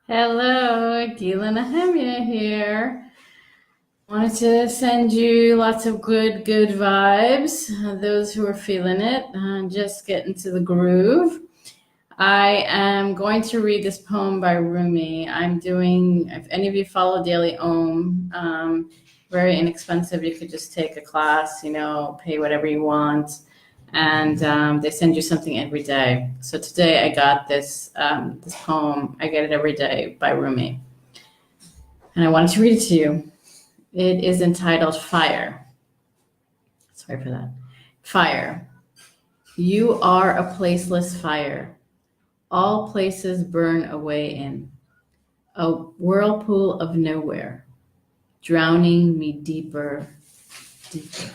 Hello, Gila Nehemia here. Wanted to send you lots of good vibes. Those who are feeling it, just get into the groove. I am going to read this poem by Rumi. If any of you follow Daily Om, very inexpensive. You could just take a class, pay whatever you want. And they send you something every day. So today I got this poem. I get it every day by Rumi, and I wanted to read it to you. It is entitled "Fire." Sorry for that. Fire. You are a placeless fire. All places burn away in a whirlpool of nowhere, drowning me deeper, deeper.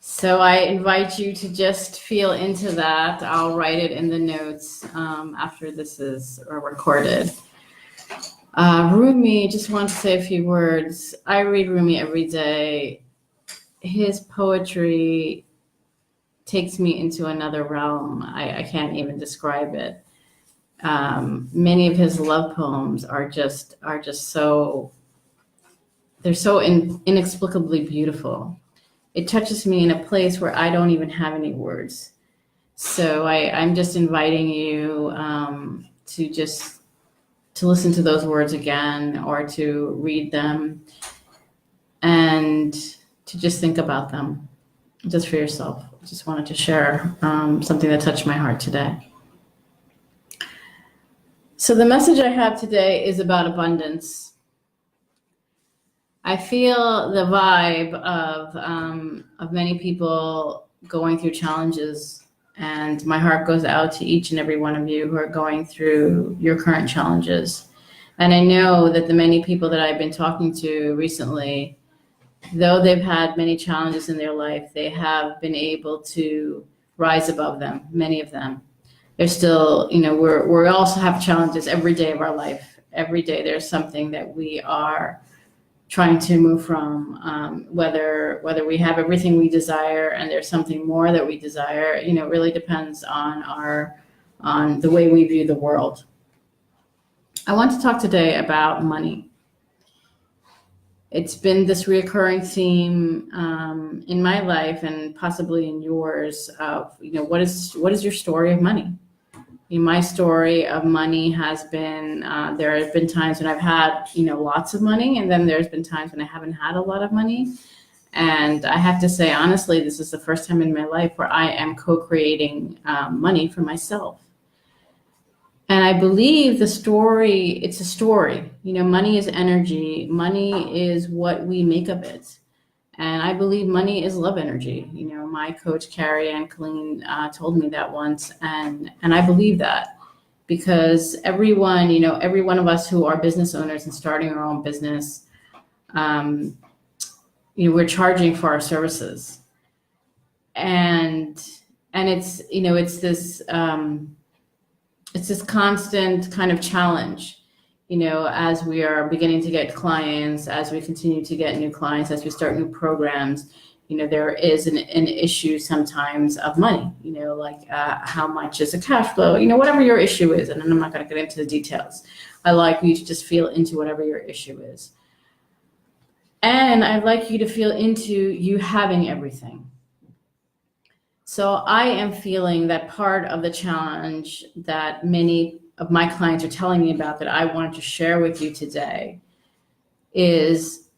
So I invite you to just feel into that. I'll write it in the notes after this is recorded. Rumi, just want to say a few words. I read Rumi every day. His poetry takes me into another realm. I can't even describe it. Many of his love poems are just so, they're so inexplicably beautiful. It touches me in a place where I don't even have any words. So I'm just inviting you to listen to those words again, or to read them, and to just think about them just for yourself. I just wanted to share something that touched my heart today. So the message I have today is about abundance. I feel the vibe of many people going through challenges, and my heart goes out to each and every one of you who are going through your current challenges. And I know that the many people that I've been talking to recently, though they've had many challenges in their life, they have been able to rise above them, many of them. They're still, we also have challenges every day of our life. Every day there's something that we are trying to move from, whether we have everything we desire and there's something more that we desire, it really depends on the way we view the world. I want to talk today about money. It's been this reoccurring theme in my life, and possibly in yours, of, what is your story of money? My story of money has been, there have been times when I've had, lots of money, and then there's been times when I haven't had a lot of money. And I have to say, honestly, this is the first time in my life where I am co-creating money for myself. And I believe it's a story. Money is energy. Money is what we make of it. And I believe money is love energy. My coach, Carrie Ann Colleen, told me that once. And I believe that, because every one of us who are business owners and starting our own business, we're charging for our services. And it's, it's this constant kind of challenge. As we are beginning to get clients, as we continue to get new clients, as we start new programs, there is an issue sometimes of money, like how much is a cash flow, whatever your issue is. And I'm not going to get into the details. I like you to just feel into whatever your issue is. And I'd like you to feel into you having everything. So I am feeling that part of the challenge that many of my clients are telling me about, that I wanted to share with you today, is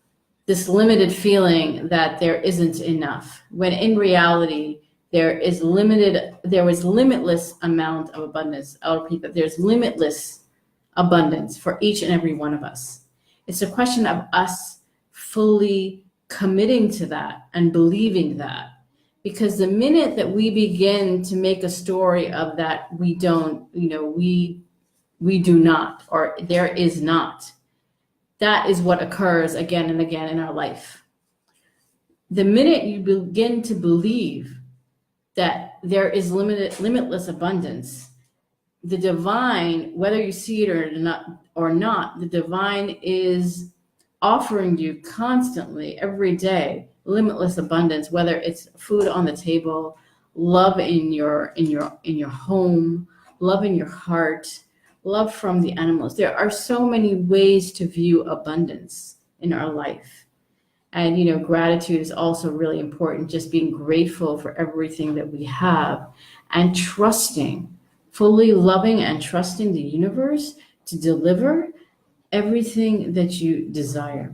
this limited feeling that there isn't enough, when in reality there was limitless amount of abundance. I'll repeat that. There's limitless abundance for each and every one of us. It's a question of us fully committing to that and believing that. Because the minute that we begin to make a story of that, we do not, or there is not, that is what occurs again and again in our life. The minute you begin to believe that there is limitless abundance, the divine, whether you see it or not, the divine is offering you constantly, every day, limitless abundance, whether it's food on the table, love in your home, love in your heart, love from the animals. There are so many ways to view abundance in our life. And, gratitude is also really important, just being grateful for everything that we have and trusting, fully loving and trusting the universe to deliver everything that you desire.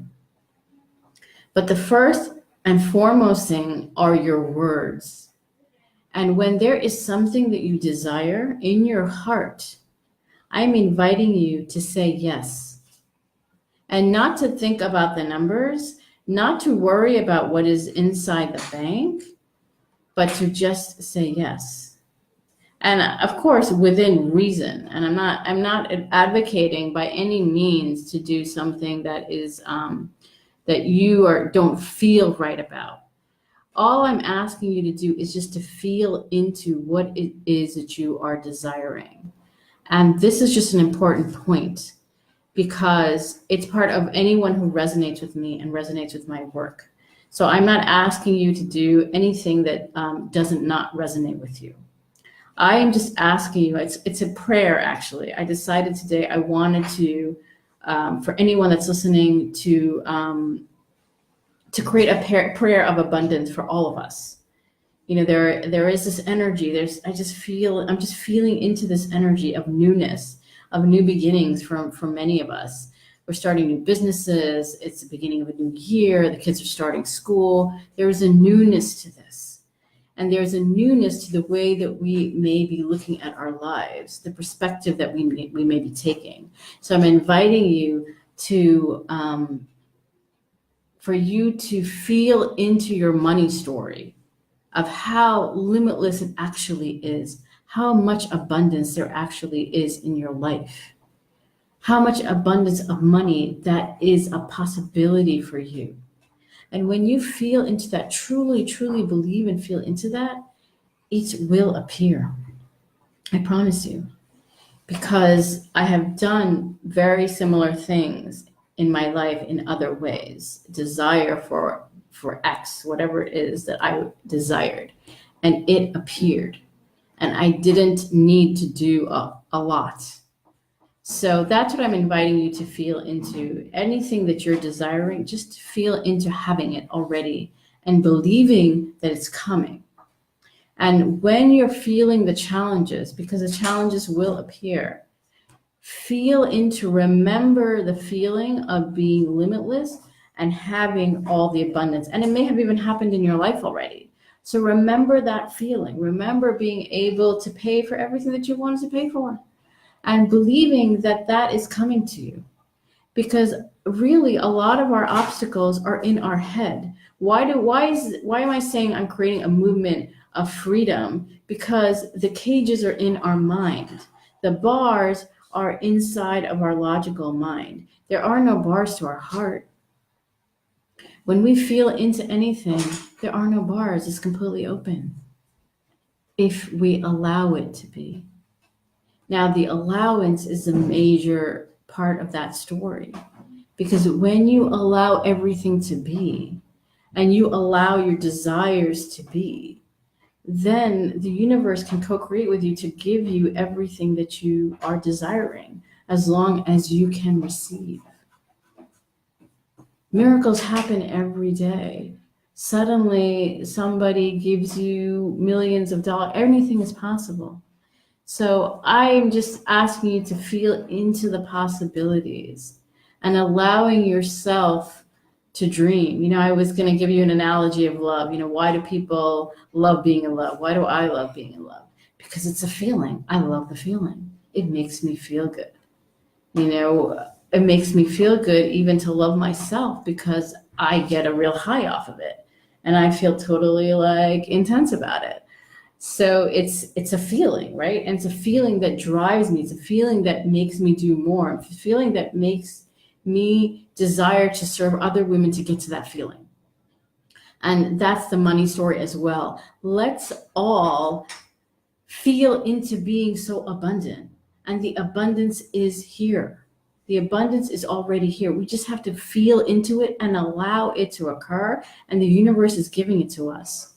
But the first and foremost thing are your words. And when there is something that you desire in your heart, I'm inviting you to say yes. And not to think about the numbers, not to worry about what is inside the bank, but to just say yes. And of course, within reason. And I'm not advocating by any means to do something that is that you don't feel right about. All I'm asking you to do is just to feel into what it is that you are desiring. And this is just an important point because it's part of anyone who resonates with me and resonates with my work. So I'm not asking you to do anything that doesn't not resonate with you. I am just asking you, it's a prayer actually. I decided today I wanted to, for anyone that's listening, to create a prayer of abundance for all of us. There is this energy. I'm just feeling into this energy of newness, of new beginnings for many of us. We're starting new businesses. It's the beginning of a new year. The kids are starting school. There is a newness to this. And there's a newness to the way that we may be looking at our lives, the perspective that we may be taking. So I'm inviting you to, for you to feel into your money story of how limitless it actually is, how much abundance there actually is in your life, how much abundance of money that is a possibility for you. And when you feel into that, truly, truly believe and feel into that, it will appear. I promise you. Because I have done very similar things in my life in other ways. Desire for X, whatever it is that I desired. And it appeared. And I didn't need to do a lot. So that's what I'm inviting you to feel into. Anything that you're desiring, just feel into having it already and believing that it's coming. And when you're feeling the challenges, because the challenges will appear, feel into, remember the feeling of being limitless and having all the abundance. And it may have even happened in your life already. So remember that feeling. Remember being able to pay for everything that you wanted to pay for. And believing that that is coming to you. Because really, a lot of our obstacles are in our head. Why am I saying I'm creating a movement of freedom? Because the cages are in our mind. The bars are inside of our logical mind. There are no bars to our heart. When we feel into anything, there are no bars. It's completely open. If we allow it to be. Now, the allowance is a major part of that story. Because when you allow everything to be, and you allow your desires to be, then the universe can co-create with you to give you everything that you are desiring, as long as you can receive. Miracles happen every day. Suddenly, somebody gives you millions of dollars. Anything is possible. So I'm just asking you to feel into the possibilities and allowing yourself to dream. I was going to give you an analogy of love. Why do people love being in love? Why do I love being in love? Because it's a feeling. I love the feeling. It makes me feel good. It makes me feel good even to love myself because I get a real high off of it. And I feel totally intense about it. So it's a feeling, right? And it's a feeling that drives me. It's a feeling that makes me do more. It's a feeling that makes me desire to serve other women to get to that feeling. And that's the money story as well. Let's all feel into being so abundant. And the abundance is here. The abundance is already here. We just have to feel into it and allow it to occur. And the universe is giving it to us.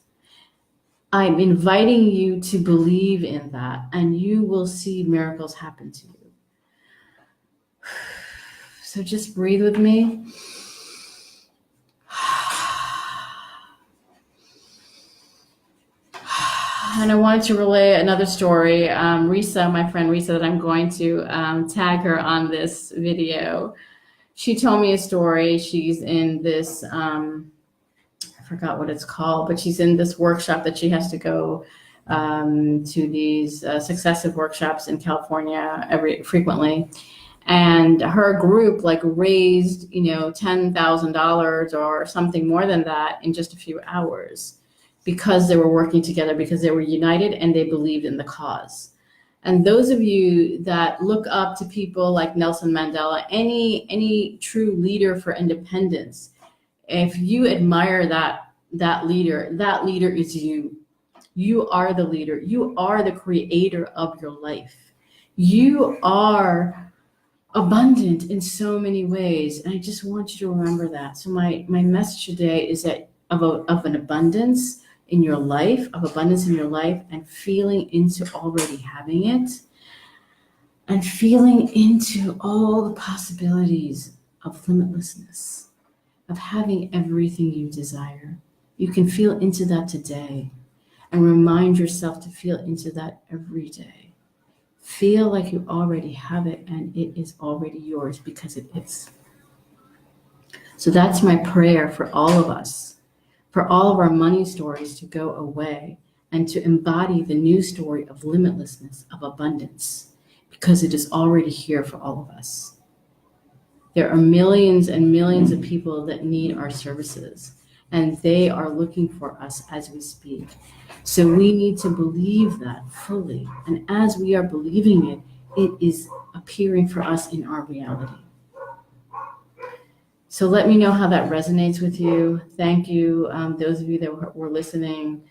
I'm inviting you to believe in that, and you will see miracles happen to you. So just breathe with me. And I wanted to relay another story. Risa, my friend Risa, that I'm going to tag her on this video. She told me a story. She's in this, I forgot what it's called, but she's in this workshop that she has to go to these successive workshops in California frequently. And her group like raised, $10,000 or something more than that in just a few hours, because they were working together, because they were united and they believed in the cause. And those of you that look up to people like Nelson Mandela, any true leader for independence, if you admire that leader is you. You are the leader. You are the creator of your life. You are abundant in so many ways. And I just want you to remember that. So my message today is that of an abundance in your life, and feeling into already having it, and feeling into all the possibilities of limitlessness, of having everything you desire. You can feel into that today, and remind yourself to feel into that every day. Feel like you already have it, and it is already yours, because it is. So that's my prayer for all of us, for all of our money stories to go away, and to embody the new story of limitlessness, of abundance, because it is already here for all of us. There are millions and millions of people that need our services, and they are looking for us as we speak. So we need to believe that fully. And as we are believing it, it is appearing for us in our reality. So let me know how that resonates with you. Thank you, those of you that were listening.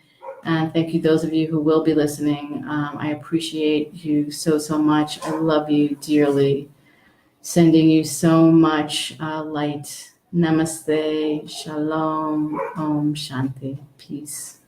And thank you, those of you who will be listening. I appreciate you so much. I love you dearly. Sending you so much light. Namaste, shalom, om, shanti, peace.